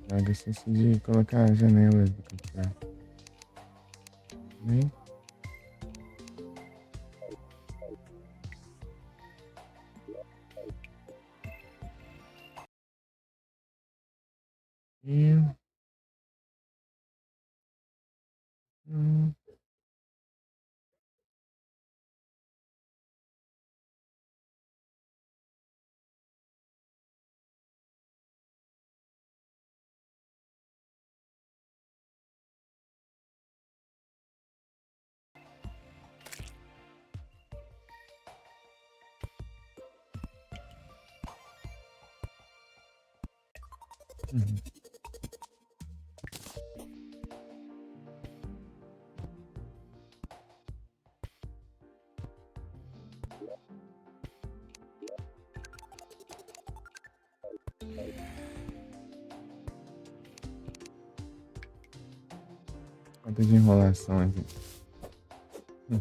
Droga, esqueci de colocar a janela do captura. Bem. E... Hum, hum. Falta de enrolação aqui. Hum,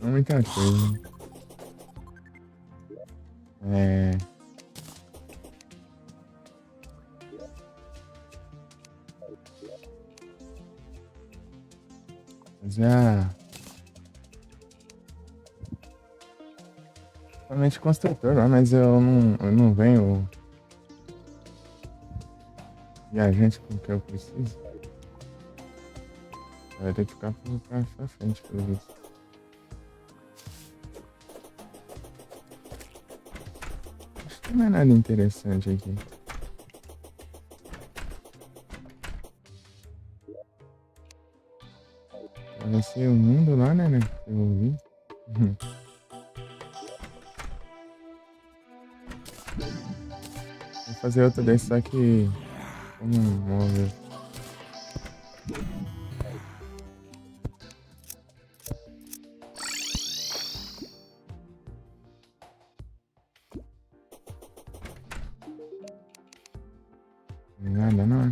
Não muita coisa. É... Já... Somente construtor lá, mas eu não venho viajante com o que eu preciso. Vai ter que ficar pra frente, pelo visto. Acho que não é nada interessante aqui. Vai ser o mundo lá, né? Que eu ouvi. Vou fazer outro desse só que como um móvel. Nada, não.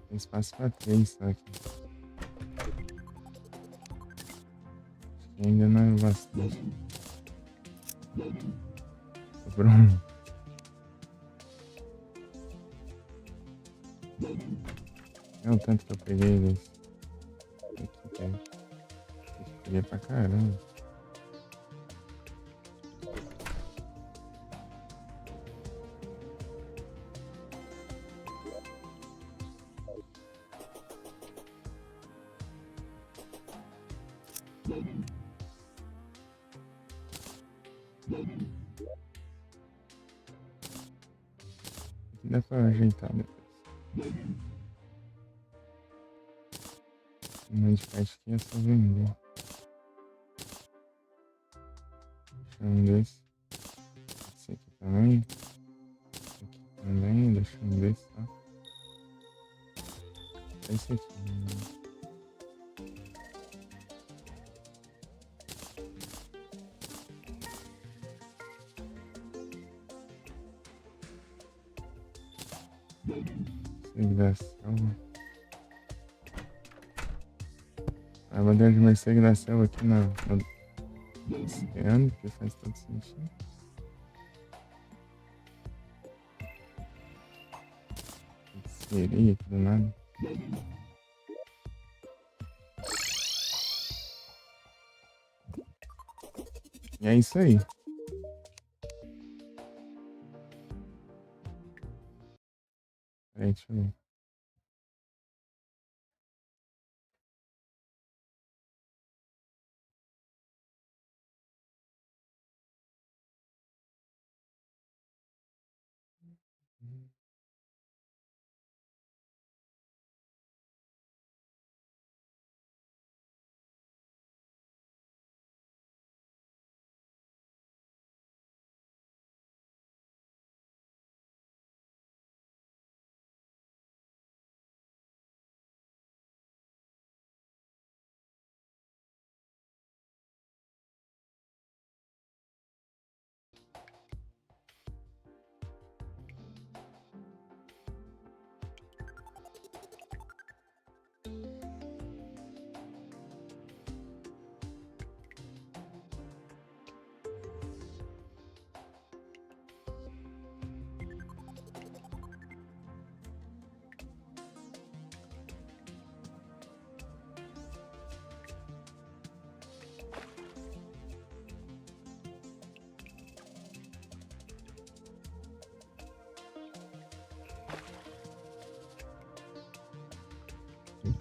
Tem espaço pra três só aqui. Acho que ainda não é bastante. Sobrou um. É o tanto que eu peguei desse. Aqui, cara. Peguei pra caramba. Aqui dá pra ajeitar depois. Um handicap aqui é só vender. Deixa um desse. Esse aqui também. Esse aqui também. Deixa um desse, tá? Esse aqui. Segregação. A bandeira de morcego da selva aqui no oceano, que faz todo sentido. Sereia aqui do nada. E é isso aí. Peraí, deixa eu ver.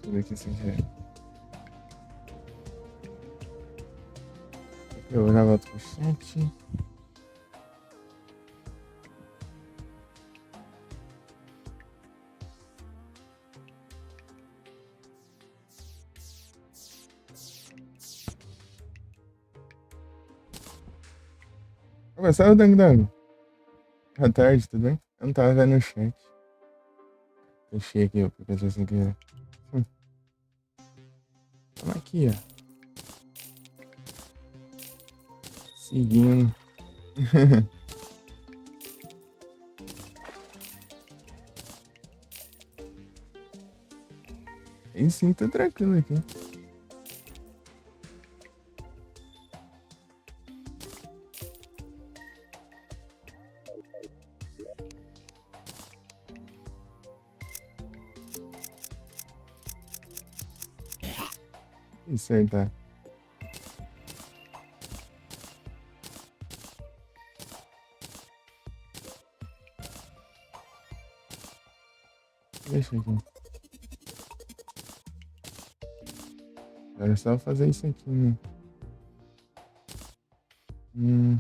Tudo aqui sem querer. Eu já volto pro chat. Começar o Dang Dang. Boa tarde, tudo bem? Eu não tava vendo o chat. Fechei aqui o professor sem querer. Vamos aqui, ó. Seguindo. E sim, tô tranquilo aqui. Isso aí, tá. Deixa aqui. Agora é só fazer isso aqui, né? Uhum.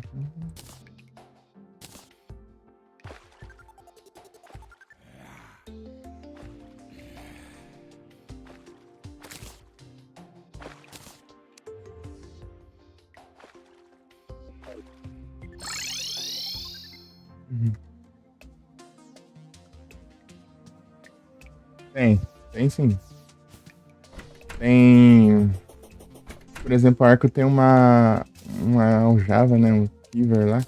Uhum. Tem sim. Tem. Por exemplo, o arco tem uma aljava, né? Um quiver lá.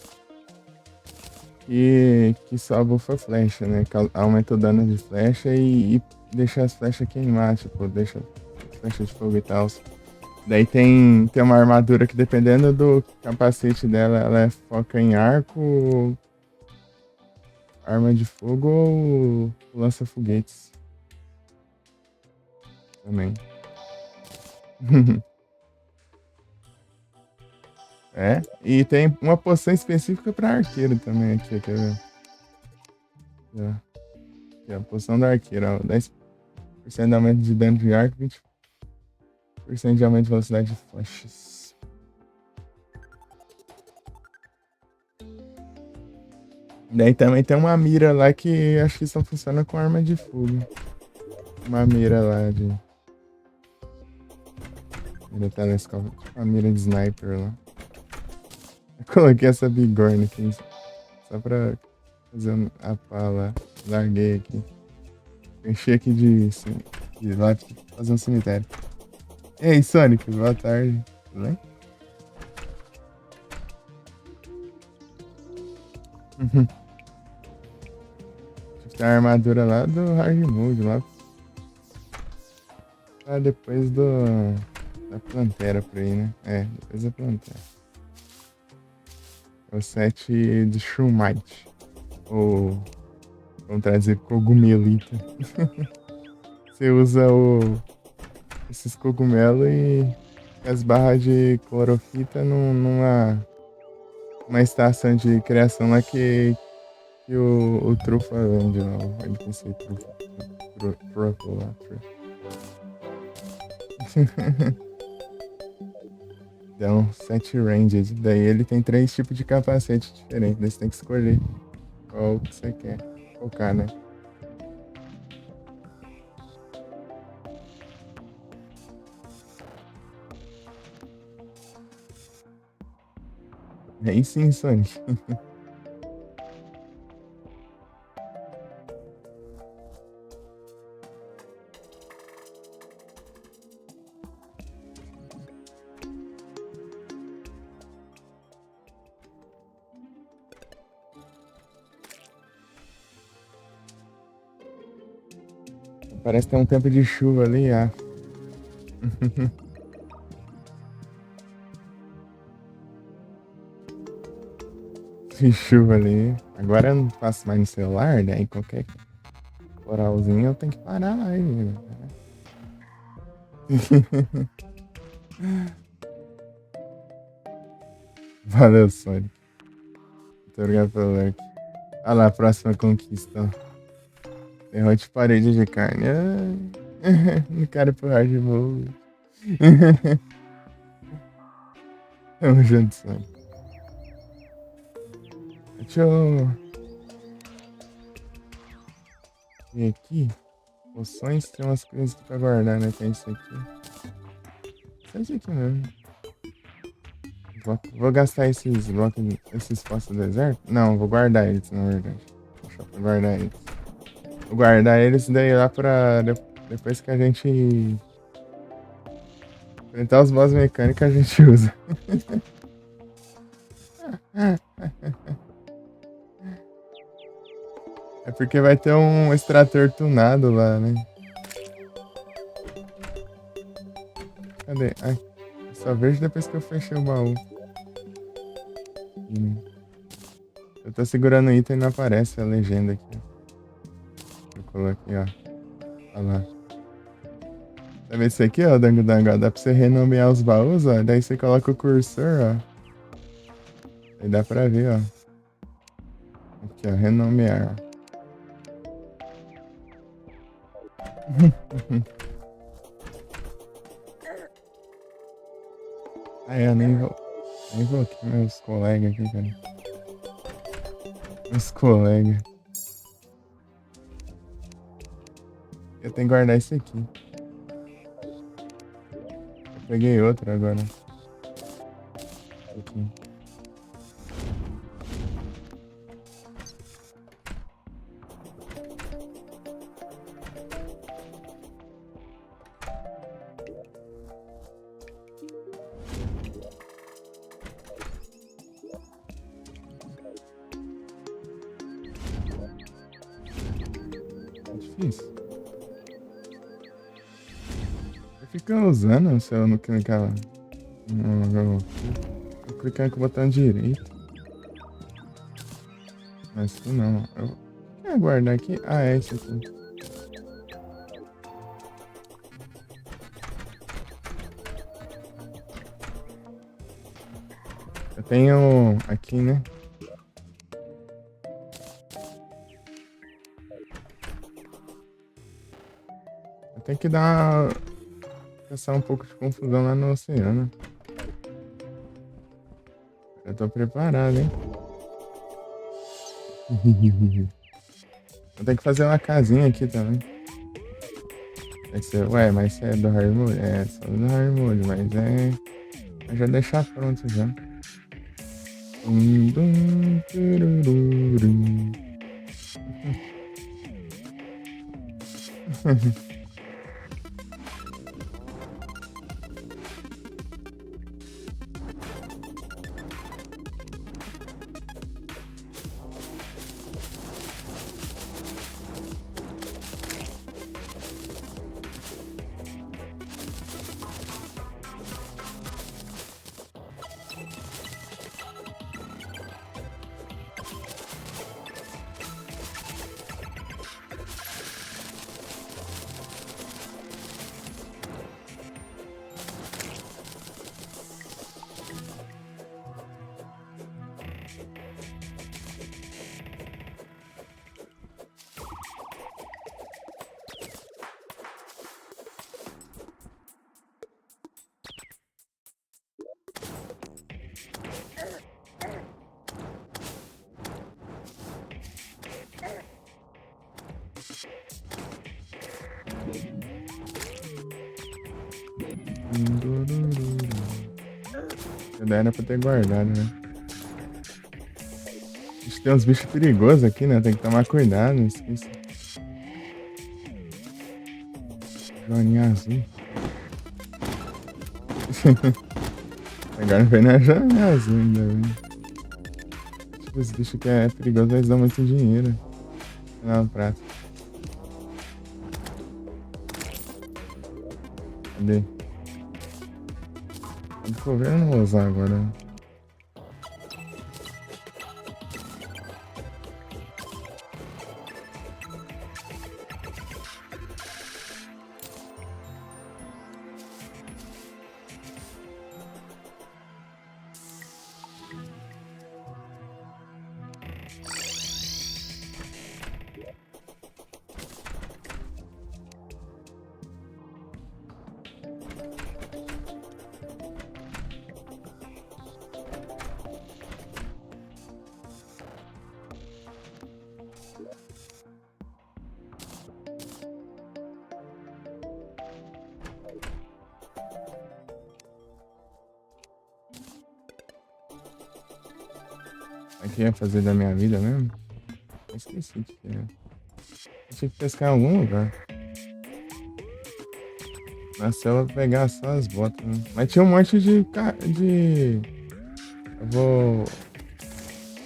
Que só bufa flecha, né? Aumenta o dano de flecha e deixa as flechas queimar, tipo, deixa flecha de fogo e tal. Daí tem uma armadura que, dependendo do capacete dela, ela foca em arco, arma de fogo ou lança-foguetes. Também. É, e tem uma poção específica pra arqueiro também aqui, quer ver? Aqui, a poção do arqueiro, ó, 10% de aumento de dano de arco, 20% de aumento de velocidade de flechas. Daí também tem uma mira lá que acho que só funciona com arma de fogo. Uma mira lá de... Mira telescópio, uma mira de sniper lá. Eu coloquei essa bigorna aqui só pra fazer a pá lá. Larguei aqui. Enchi aqui de lápis pra fazer um cemitério. E aí, Sonic, boa tarde. Tudo bem? Uhum. Tem a armadura lá do Hard Mode lá. Ah, depois da Plantera por aí, né? É, depois da Plantera. É o set de Shroomite. Ou, vamos traduzir, cogumelita. Você usa esses cogumelos e as barras de clorofita numa estação de criação lá que o Trufa vende lá. Ele pensei Trufa. Trufa lá. Então, 7 ranges. Daí ele tem 3 tipos de capacete diferentes. Daí você tem que escolher qual que você quer focar, né? Aí sim, Sonic. Parece que tem um tempo de chuva ali, ah. De chuva ali. Agora eu não faço mais no celular, né? Em qualquer coralzinho eu tenho que parar lá, hein? Valeu, Sonic. Muito obrigado pelo like. Olha lá, a próxima conquista. Ó. Derrote parede de carne. Ai. Não quero pro hard mode. Tamo junto, Sam. Deixa eu ver aqui. Poções, tem umas coisas aqui pra guardar, né? Tem isso aqui. Só isso aqui mesmo. Vou gastar esses blocos, esses postos do deserto? Não, vou guardar eles, na verdade. Deixa eu guardar eles. Vou guardar eles daí lá pra depois que a gente enfrentar os boss mecânicos a gente usa. É porque vai ter um extrator tunado lá, né? Cadê? Ai, eu só vejo depois que eu fechei o baú. Eu tô segurando o item e não aparece a legenda aqui. Eu coloquei, ó. Olha lá. Tá vendo isso aqui, ó, Dango Dango? Dá pra você renomear os baús, ó. Daí você coloca o cursor, ó. Aí dá pra ver, ó. Aqui, ó, renomear. Ah, eu nem vou aqui, meus colegas aqui, cara. Meus colegas. Eu tenho que guardar isso aqui. Eu peguei outro agora. Aqui. É difícil. Eu fico usando se eu não clicar. Vou clicar com o botão direito. Mas isso não. Eu vou guardar aqui. Ah, é esse aqui. Eu tenho aqui, né? Eu tenho que caçar um pouco de confusão lá no oceano. Eu tô preparado, hein? Eu tenho que fazer uma casinha aqui também. Ué, mas você é do hard mode? É, só do hard mode, mas é. Eu já deixar pronto já. Tururum. Já era pra ter guardado, né? Tem uns bichos perigosos aqui, né? Tem que tomar cuidado, não esqueça. Joaninha azul. Agora vem na joaninha azul ainda, velho. Tipo, esse bicho que é perigoso, mas dá muito dinheiro. Não, prata. Cadê? Quando for ver, eu não vou usar agora. O que eu ia fazer da minha vida mesmo? Eu esqueci de que era. Eu tinha que pescar em algum lugar. Na selva pegar só as botas, né? Mas tinha um monte de... Eu vou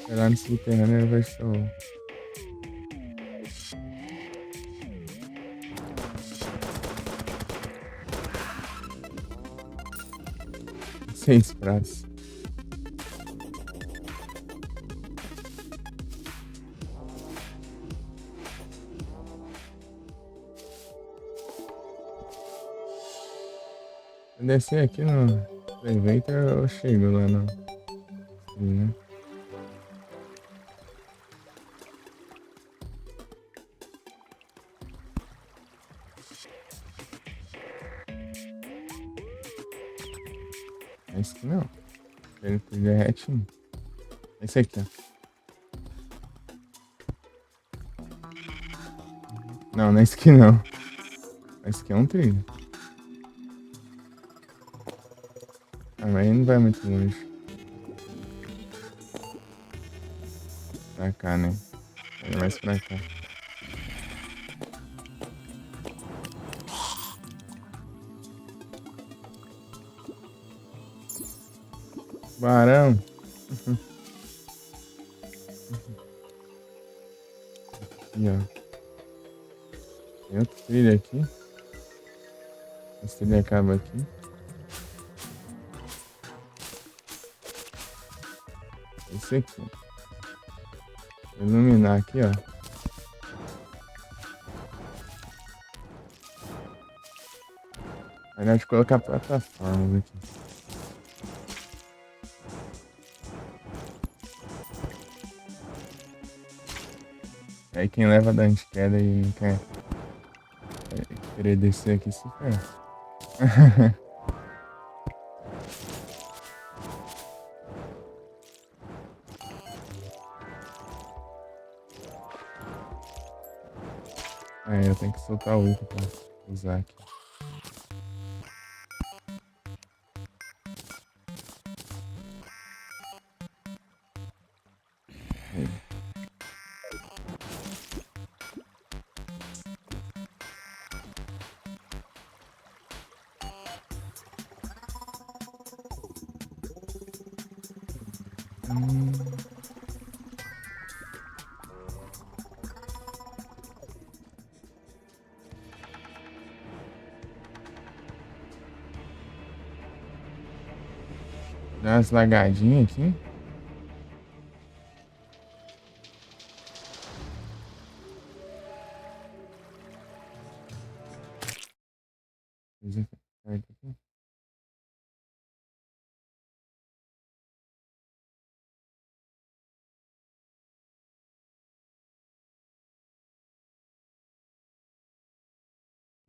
esperar no subterrâneo e ver se eu... 6 pratos. Se eu descer aqui no Elevator, eu chego lá no... né? Esse aqui não. Ele derrete. Esse aqui, ó. Não, não é esse aqui não. Esse aqui é um trilho. Ah, mas ele não vai muito longe. Pra cá, né? Ele mais pra cá. Barão. Aqui, ó. Tem outro trilho aqui. Esse trilho acaba aqui. Esse aqui. Vou iluminar aqui, ó. Melhor de colocar plataformas aqui. Aí quem leva dano de queda e não quer querer descer aqui se ferra. Aí eu tenho que soltar o outro pra usar aqui. Aí. Dá umas lagadinhas aqui. Aqui.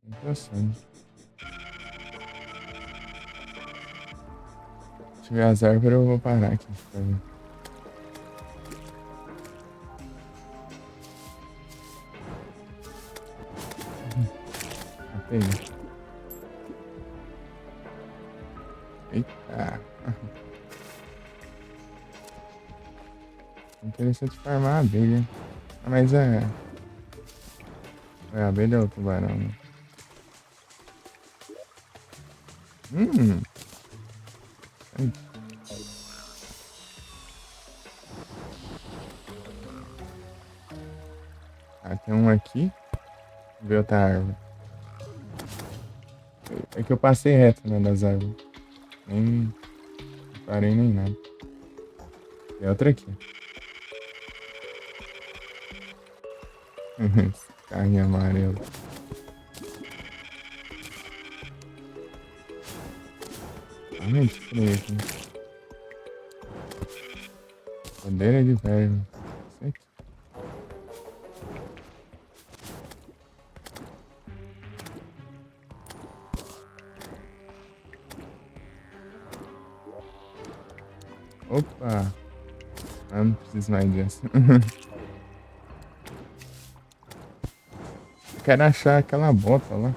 Interessante. Se tiver as árvores, eu vou parar aqui pra ver. Peguei. Eita. Interessante farmar a abelha. Ah, mas é a abelha ou o tubarão, né? Ai. Ah, tem um aqui. Vou ver outra árvore. É que eu passei reto, né, das árvores. Nem parei nem nada. Tem outra aqui. Esse carrinho amarelo. Realmente freio aqui. Bandeira de velho. Isso aqui. Opa! Ah, não preciso mais disso. Quero achar aquela bota lá.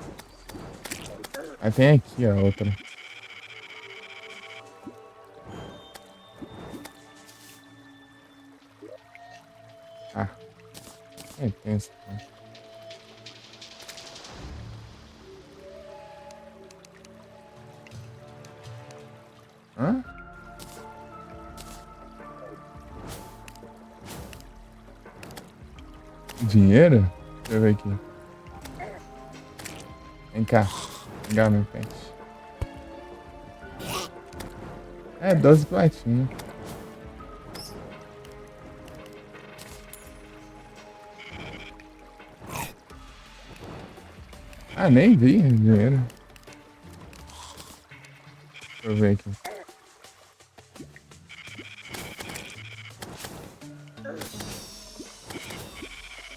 Ah, tem aqui a outra. É tenso, cara. Hã? Dinheiro? Deixa eu ver aqui. Vem cá. Vem cá, meu pet. É, 12 platinhas. Ah, nem vi dinheiro. Deixa eu ver aqui.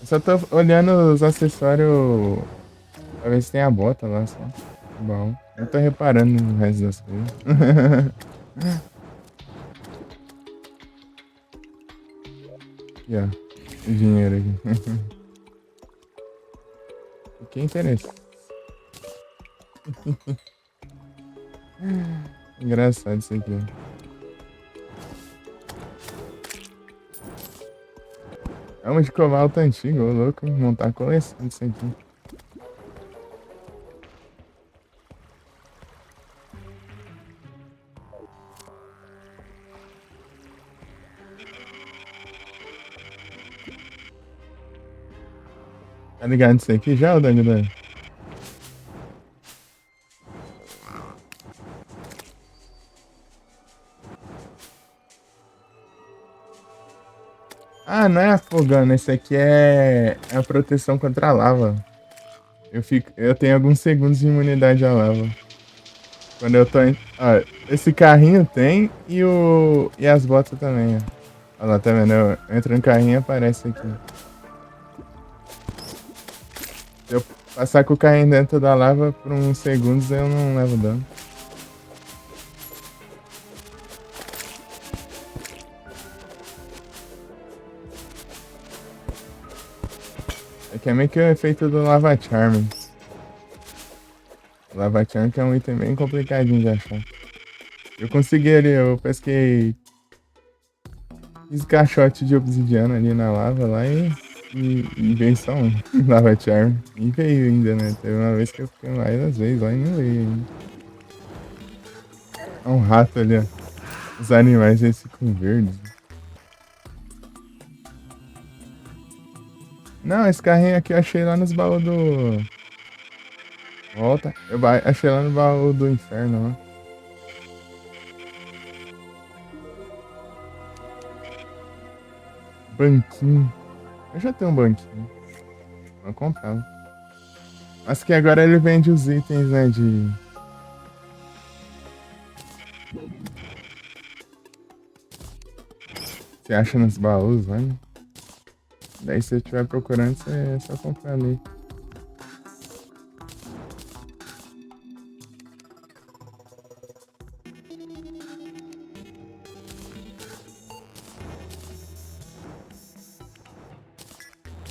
Eu só tô olhando os acessórios pra ver se tem a bota lá só. Bom, eu tô reparando no resto das coisas. Aqui, ó. O dinheiro aqui. Que interessante. Engraçado isso aqui, ó. É uma escovar alta antiga, ô louco. Montar a coleção disso aqui. Tá ligado nisso aqui já, ô Dani? Ah, não é afogando. Esse aqui é a proteção contra a lava. Eu tenho alguns segundos de imunidade à lava. Quando eu tô em... Ó, esse carrinho tem e as botas também, ó. Olha lá, tá vendo? Eu entro no carrinho e aparece aqui. Se eu passar com o carrinho dentro da lava por uns segundos, eu não levo dano. É que é meio que o efeito do Lava Charm. O Lava Charm que é um item bem complicadinho de achar. Eu consegui ali, eu pesquei... Fiz caixote de obsidiana ali na lava lá e veio só um Lava Charm. E veio ainda, né? Teve uma vez que eu fiquei várias vezes lá e não veio ainda. É um rato ali, ó. Os animais eles ficam verdes. Não, esse carrinho aqui eu achei lá nos baús do... Volta. Achei lá no baú do inferno, ó. Banquinho. Eu já tenho um banquinho. Vou comprar. Mas que agora ele vende os itens, né, de... Você acha nos baús, né? Daí se você estiver procurando, você é só comprar ali.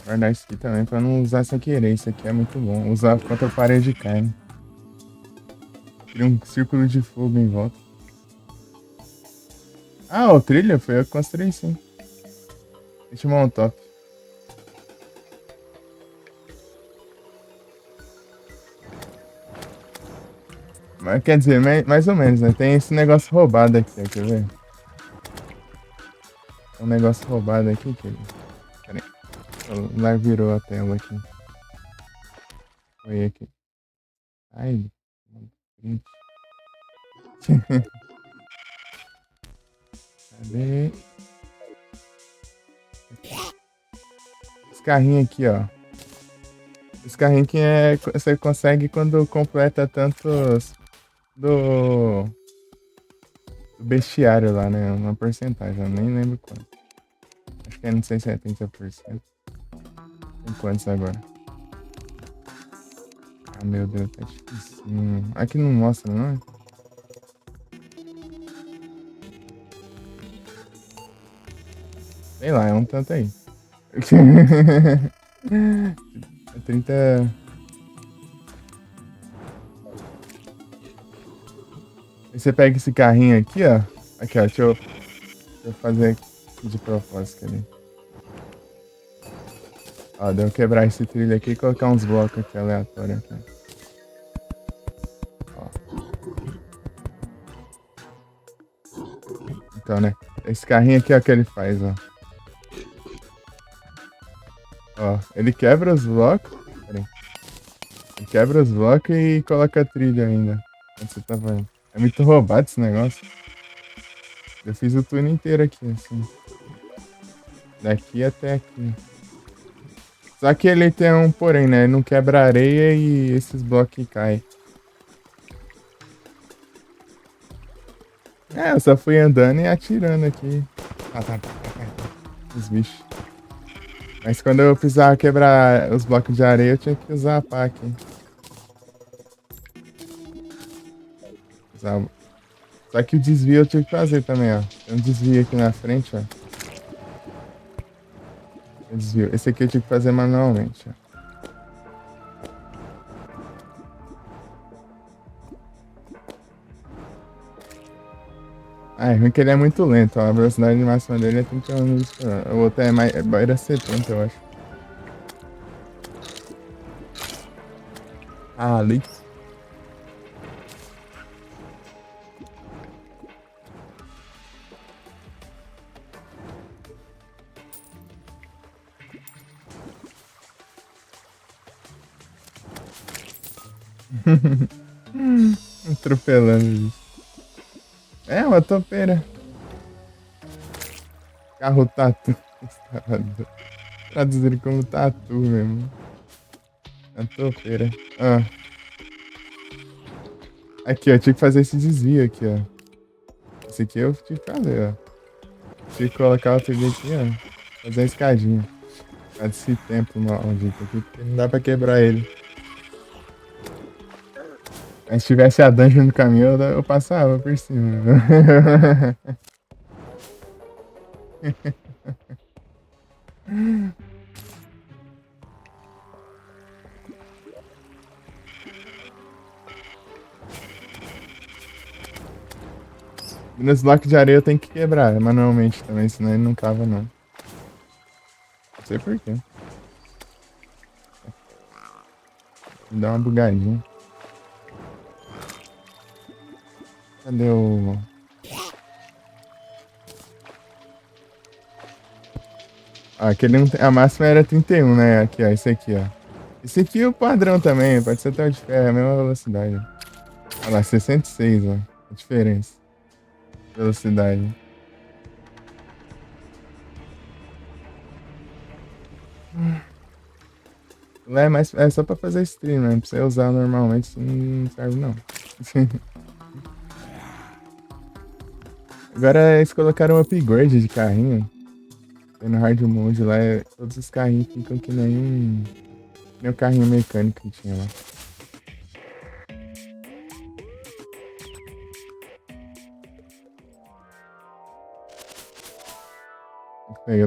Guardar isso aqui também pra não usar sem querer. Isso aqui é muito bom. Usar contra a parede de carne. Cria um círculo de fogo em volta. Ah, o trilha foi eu que construí, sim. Deixa eu montar um top. Mas quer dizer, mais ou menos, né? Tem esse negócio roubado aqui, ó, quer ver? Tem um negócio roubado aqui, que... Pera aí. Lá virou a tela aqui. Foi aqui. Ai, print. Cadê? Esse carrinho aqui, ó. Esse carrinho que você consegue quando completa tantos do bestiário lá, né? Uma porcentagem, eu nem lembro quanto. Acho que é, não sei se é 30%. Tem quantos agora? Ah, meu Deus, tá difícil. Aqui não mostra, não é? Sei lá, é um tanto aí. É 30... Aí você pega esse carrinho aqui, ó. Aqui, ó, deixa eu fazer aqui de propósito ali. Ó, deu quebrar esse trilho aqui e colocar uns blocos aqui aleatórios aqui. Ó. Então, né? Esse carrinho aqui é o que ele faz, ó. Ó, ele quebra os blocos. Pera aí. Ele quebra os blocos e coloca a trilha ainda. Quando você tá vendo. É muito roubado esse negócio. Eu fiz o túnel inteiro aqui, assim. Daqui até aqui. Só que ele tem um porém, né? Ele não quebra areia e esses blocos caem. É, eu só fui andando e atirando aqui. Os bichos. Mas quando eu precisava quebrar os blocos de areia, eu tinha que usar a pá aqui. Usava. Só que o desvio eu tive que fazer também, ó. Tem um desvio aqui na frente, ó. Um desvio. Esse aqui eu tive que fazer manualmente, ó. Ah, é ruim que ele é muito lento, ó. A velocidade máxima dele é 30 km por hora. O outro é mais. Era 70, eu acho. Ah, ali. Atropelando isso. É uma topeira. Carro tatu. Traduziram como tatu mesmo. A topeira. Ah. Aqui, ó. Tinha que fazer esse desvio aqui, ó. Esse aqui eu tive que fazer, ó. Tinha que colocar o trilho aqui, ó. Fazer a escadinha. Faz esse tempo maldito aqui, porque não dá pra quebrar ele. Mas se tivesse a dungeon no caminho, eu passava por cima. Nos blocos de areia eu tenho que quebrar manualmente também, senão ele não cava não. Não sei porquê. Dá uma bugadinha. Cadê o... Ah, aquele não tem... A máxima era 31, né? Aqui, ó. Esse aqui, ó. Esse aqui é o padrão também. Pode ser até o de ferro, é a mesma velocidade. Olha lá, 66, ó. A diferença. Velocidade. Lá é, mais... é só pra fazer stream, né? Pra você usar normalmente, isso não serve não. Agora eles colocaram um upgrade de carrinho. No hard mode lá, todos os carrinhos ficam que nem o carrinho mecânico que tinha lá.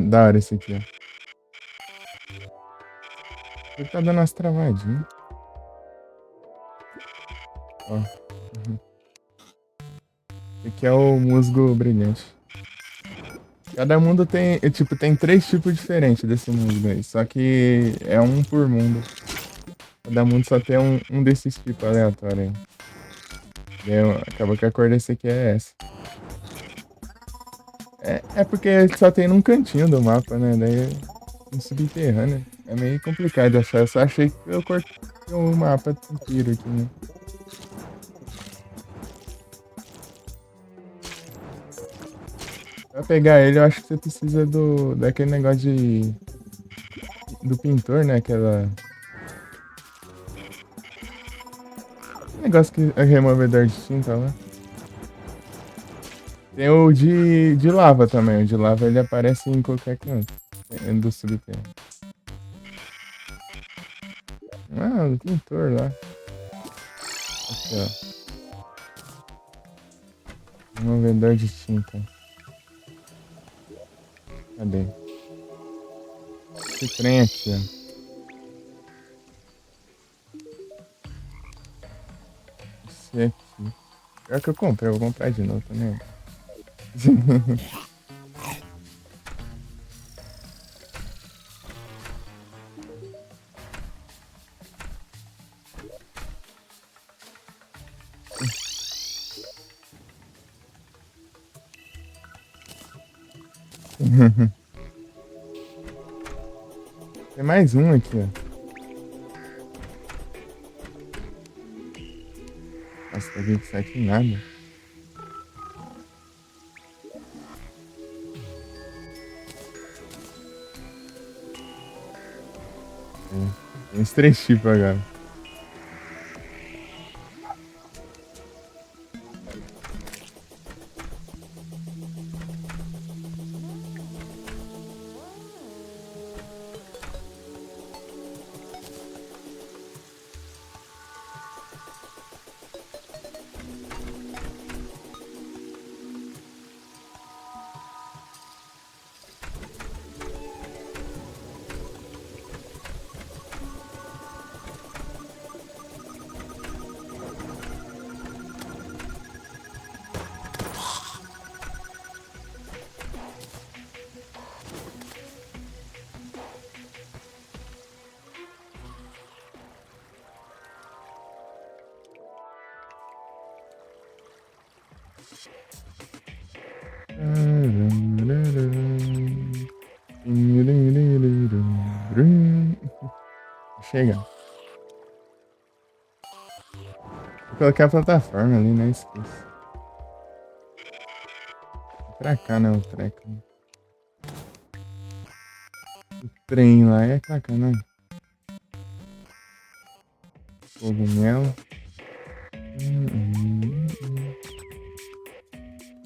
Da hora esse aqui, ó. Ele tá dando umas travadinhas. Ó. Uhum. Esse aqui é o musgo brilhante. Cada mundo tem, tipo, tem 3 tipos diferentes desse musgo aí. Só que é um por mundo. Cada mundo só tem um desses tipos aleatórios aí. Acaba que a cor desse aqui é essa. É porque só tem num cantinho do mapa, né? Daí no subterrâneo. É meio complicado de achar. Eu só achei que eu cortei o mapa inteiro aqui, né? Pra pegar ele, eu acho que você precisa daquele negócio do pintor, né? Aquela... negócio que é removedor de tinta lá. Tem o de lava também. O de lava ele aparece em qualquer canto. É do subterrâneo. Ah, do pintor lá. Aqui, ó. Removedor de tinta. Cadê? Esse trem aqui, ó. Esse aqui. Pior que eu comprei, eu vou comprar de novo também. Tem mais um aqui, ó. Nossa, daqui que sai aqui nada. Tem uns 3 tipos agora. Chega. Vou colocar a plataforma ali, né? Esqueci. Pra cá, né? O treco. O trem lá é pra cá, né? Cogumelo.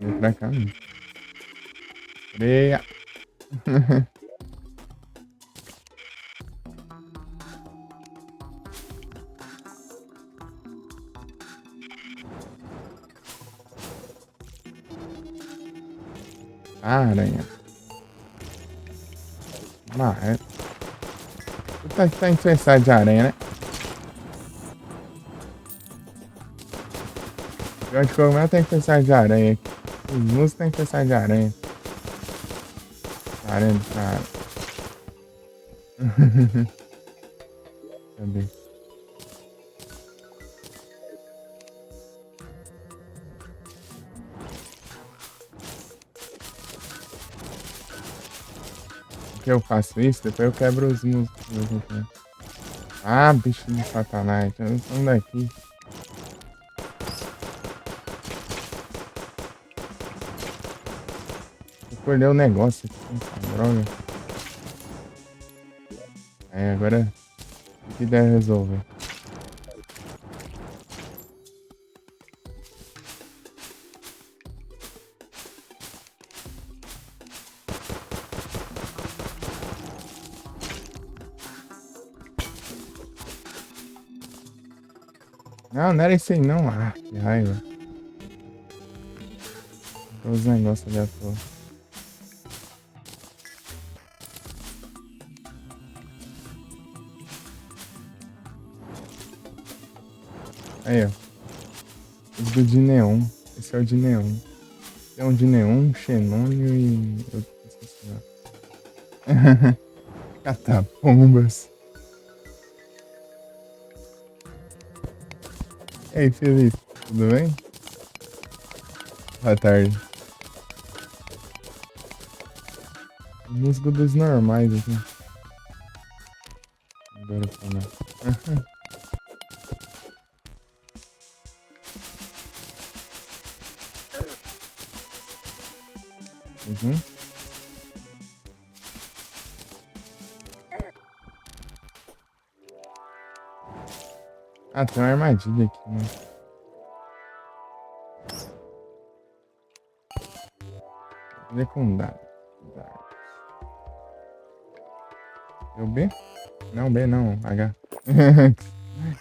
Vem pra cá, né? Freia. Aranha. Mas tu tá infestado de aranha, né? Eu acho que o cogumelo tá infestado de aranha. Os musgos tá infestado de aranha. Aranha do cara. Cadê? Que eu faço isso, depois eu quebro os musgos. Ah, bicho de satanás. Vamos daqui. Eu colhei o negócio aqui. Droga. Aí agora. O que deve resolver? Não, não era isso aí não. Ah, que raiva. Todos os negócios ali à toa. Aí, ó. Os do de neon. Esse é o de neon. Tem um de neon, xenônio e. Eu esqueci lá. Catapombas. E aí, Felipe, tudo bem? Boa tarde. Musgo dos normais aqui. Agora falar. Uhum. Ah, tem uma armadilha aqui, né? Armadilha com dado. Deu B? Não, B não, H.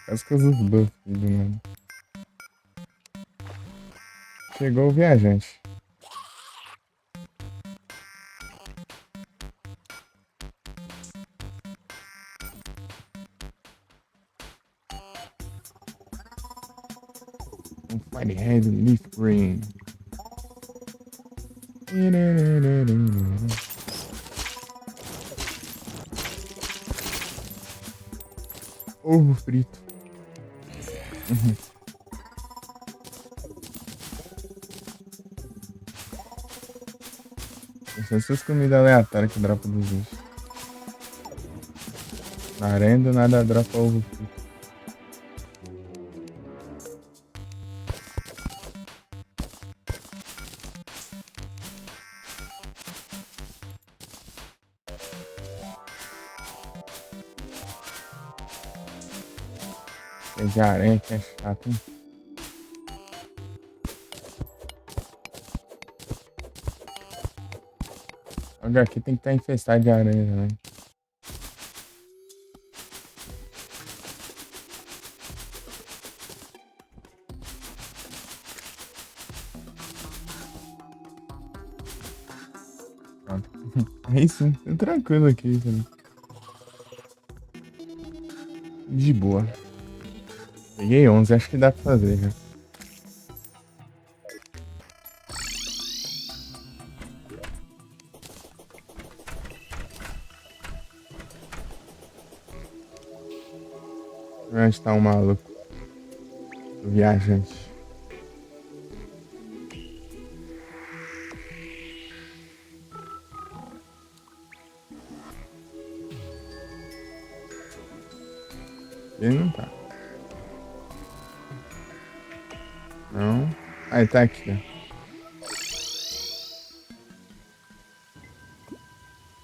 As coisas buff do nada. Chegou o viajante. Um Firehead Leaf Green. Ovo frito. Deixa essas comidas aleatórias que dropa dos bichos. Na arena, nada dropa ovo frito. É de aranha que é chato, hein? O lugar aqui tem que estar infestado de aranha também. Pronto. É isso, tô tranquilo aqui, velho. De boa. Peguei 11, acho que dá pra fazer já. Onde tá um maluco? O viajante. Ele não tá. Não. Ah, ele tá aqui, ó.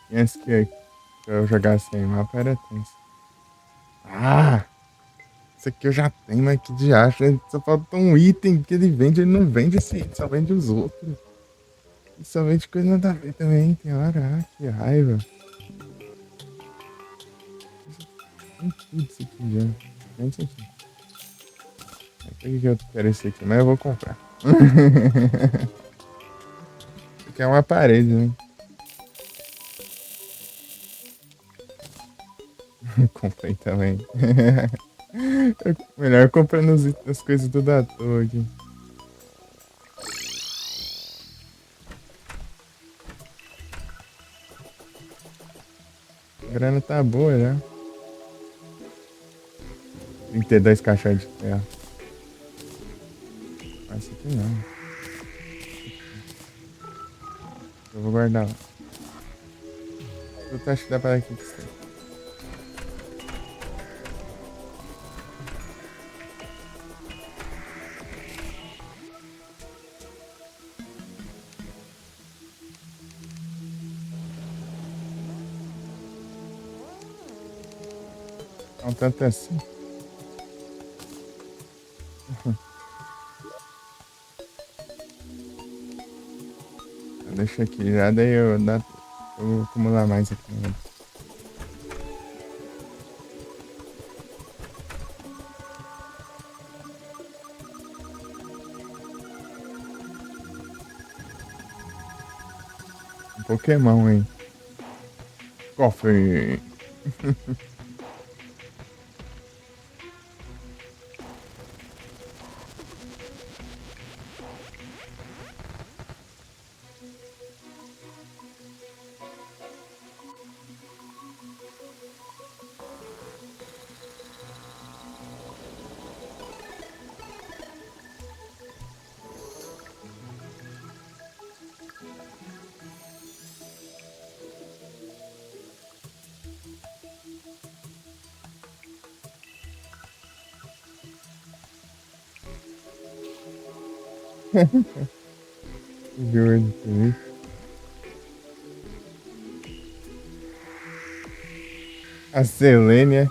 E antes que eu jogasse sem mapa era tenso. Ah! Isso aqui eu já tenho, mas que diacho. Só falta um item que ele vende, ele não vende esse item, só vende os outros. E só vende coisa nada a ver também, tem hora. Ah, que raiva. Tem tudo isso aqui já. Vende isso aqui. Por que eu quero esse aqui? Mas eu vou comprar. Isso aqui é uma parede, né? Comprei também. Melhor comprando as coisas tudo à toa aqui. A grana tá boa já. 32 caixões de ferro. Mas isso aqui não. Eu vou guardar lá. Eu acho que dá pra dar aqui que você. Não tanto assim. Deixa aqui já, daí eu vou acumular mais aqui. Né? Um Pokémon, hein? Cofre! Doido, feliz. A Selênia.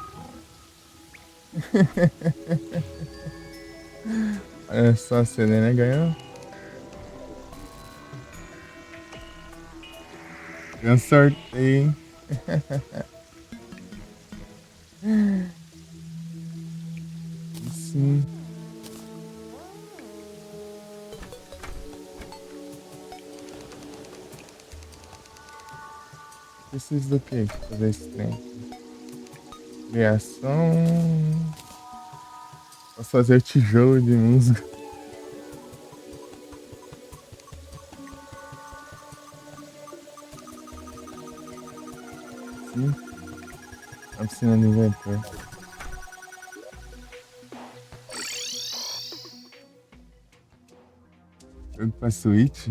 Olha só, a Selênia ganhou. Ganhou sorteio, hein? Sim. Preciso do quê? Pra fazer esse trem. Criação. Posso fazer o tijolo de música. Sim. A piscina do inventor. Jogo pra Switch?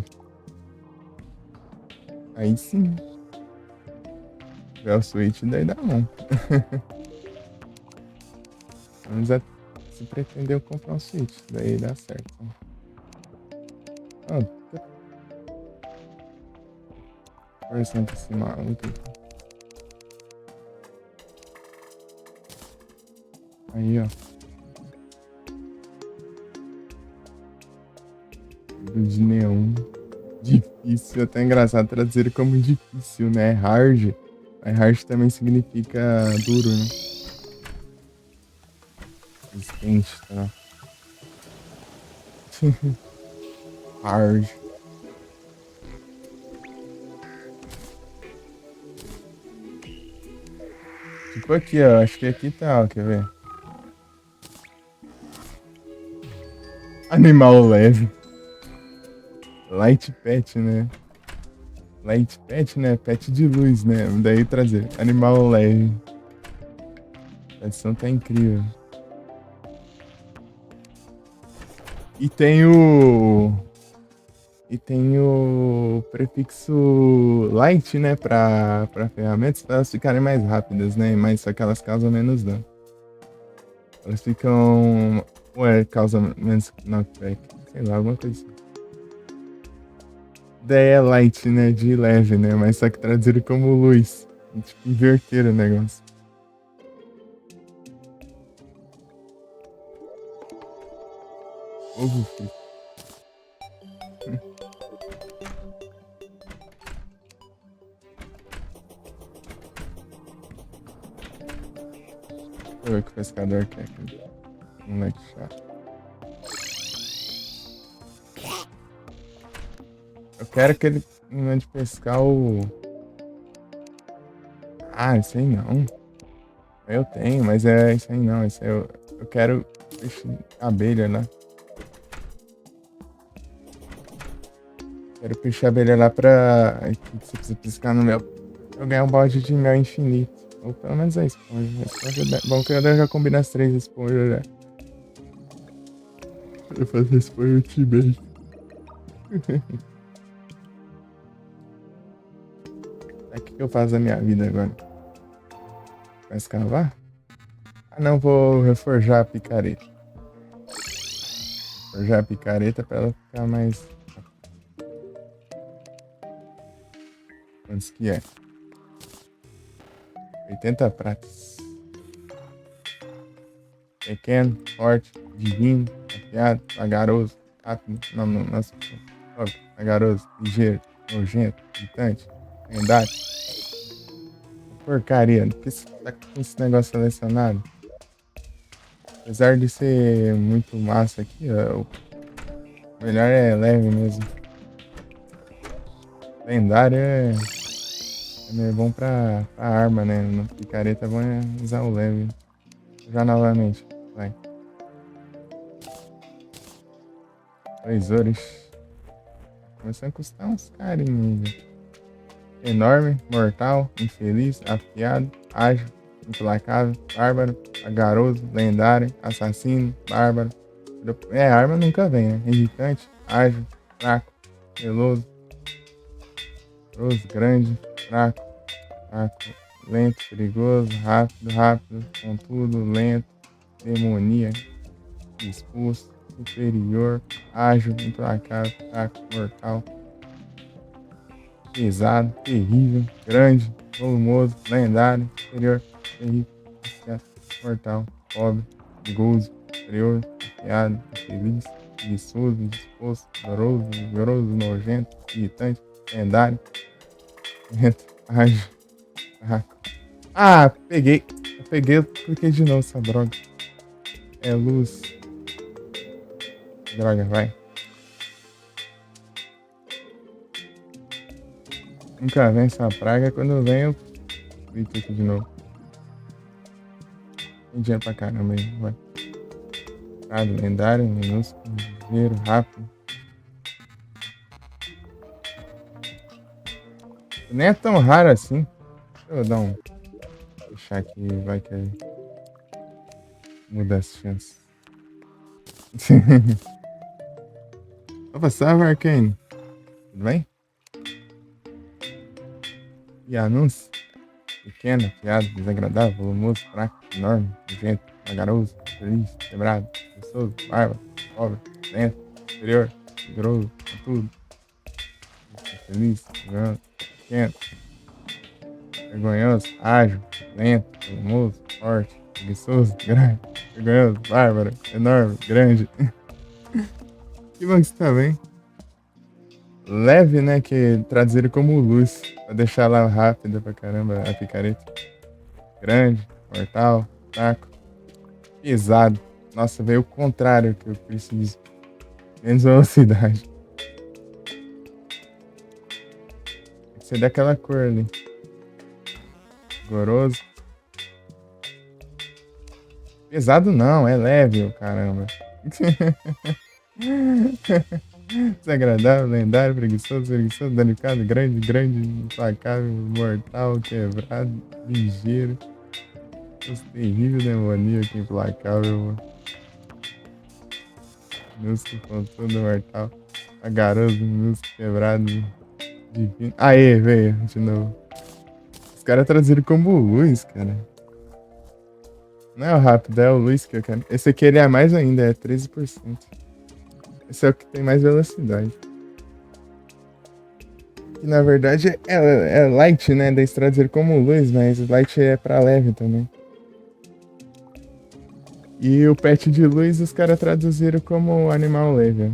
Aí sim. Se tiver o Switch, daí dá não. Mas se pretender eu comprar um Switch, daí dá certo. Ah, conversando com esse maluco aqui. Aí, ó. De neon. Difícil, até engraçado traduzir como difícil, né? Hard. Mas hard também significa duro, né? Resistente, tá? Hard. Tipo aqui, ó. Acho que aqui tá, ó. Quer ver? Animal leve. Light pet, né? Light pet, né? Pet de luz, né? Daí trazer. Animal leve. A edição tá incrível. E tem o. E tem o prefixo light, né? Pra ferramentas, pra elas ficarem mais rápidas, né? Mas só que elas causam menos dano. Elas ficam. Ué, causam menos knockback. Sei lá, alguma coisa assim. Daí é light, né? De leve, né? Mas só que traduziram como luz. Tipo, inverteram o negócio. Ovo frito. Deixa eu ver o que o pescador quer aqui. Moleque chato. Eu quero que ele mande pescar o. Ah, isso aí não. Eu tenho, mas é isso aí não. Isso aí eu quero peixe abelha, né? Quero peixe abelha lá pra. Aí, que você precisa pescar no mel. Eu ganhar um balde de mel infinito. Ou pelo menos a esponja. A esponja bom que eu já combino as 3 esponjas já. Eu faço a esponja ultimate. O que eu faço da minha vida agora? Vai escavar? Ah, não, vou reforjar a picareta. Forjar a picareta pra ela ficar mais. Quantos que é? 80 pratas. Pequeno, forte, divino, afiado, vagaroso, rápido, não, nossa, vagaroso, ligeiro, nojento, irritante, lendário. Porcaria, por que você tá com esse negócio selecionado? Apesar de ser muito massa aqui, ó, o melhor é leve mesmo. Lendário é meio bom pra arma, né? No picareta é bom usar o leve. Já novamente, vai. 2 ouros. Começando a custar uns carinhos. Enorme, mortal, infeliz, afiado, ágil, implacável, bárbaro, agaroso, lendário, assassino, bárbaro. É, arma nunca vem, né? Irritante, ágil, fraco, veloso, grande, fraco, lento, perigoso, rápido, contudo, lento, demonia, expulso, superior, ágil, implacável, fraco, mortal, pesado, terrível, grande, volumoso, lendário, superior, terrível, viciado, mortal, pobre, perigoso, superior, afiado, infeliz, preguiçoso, disposto, doloroso, nojento, irritante, lendário, lento, ágil, fraco. Ah, peguei. Eu peguei, eu cliquei de novo essa droga. É luz. Droga, vai. Nunca vem essa praga. Quando vem, eu clico aqui de novo. Tem dinheiro pra caramba aí, vai. Lendário, minúsculo, ligeiro, rápido. Nem é tão raro assim. Deixa eu dar um. Fechar aqui, vai que aí muda as chances. Opa, salve, Arcane. Tudo bem? E anúncio. Pequeno, piado, desagradável, volumoso, fraco, enorme, nojento, vagaroso, feliz, quebrado, preguiçoso, bárbaro, pobre, lento, superior, poderoso, tudo. Feliz, grande, pequeno, vergonhoso, ágil, lento, volumoso, forte, preguiçoso, grande, vergonhoso, bárbaro, enorme, grande. Que bom que você tá bem. Leve, né? Que traduziram como luz. Pra deixar ela rápida pra caramba, a picareta. Grande, mortal, fraco, pesado. Nossa, veio o contrário que eu preciso. Menos velocidade. Tem que ser daquela cor ali. Vigoroso. Pesado não, é leve, ô caramba. Desagradável, lendário, preguiçoso, delicado, grande, implacável, mortal, quebrado, ligeiro. Os terrível, demoníaco, implacável, mano. Minúsculo, pontudo, mortal. Vagaroso, minúsculo, quebrado, divino. Aê, veio, de novo. Os caras traduziram como luz, cara. Não é o rápido, é o luz que eu quero. Esse aqui ele é mais ainda, é 13%. Esse é o que tem mais velocidade. E na verdade é light, né? Daí traduziram como luz, mas light é pra leve também. E o pet de luz os caras traduziram como animal leve.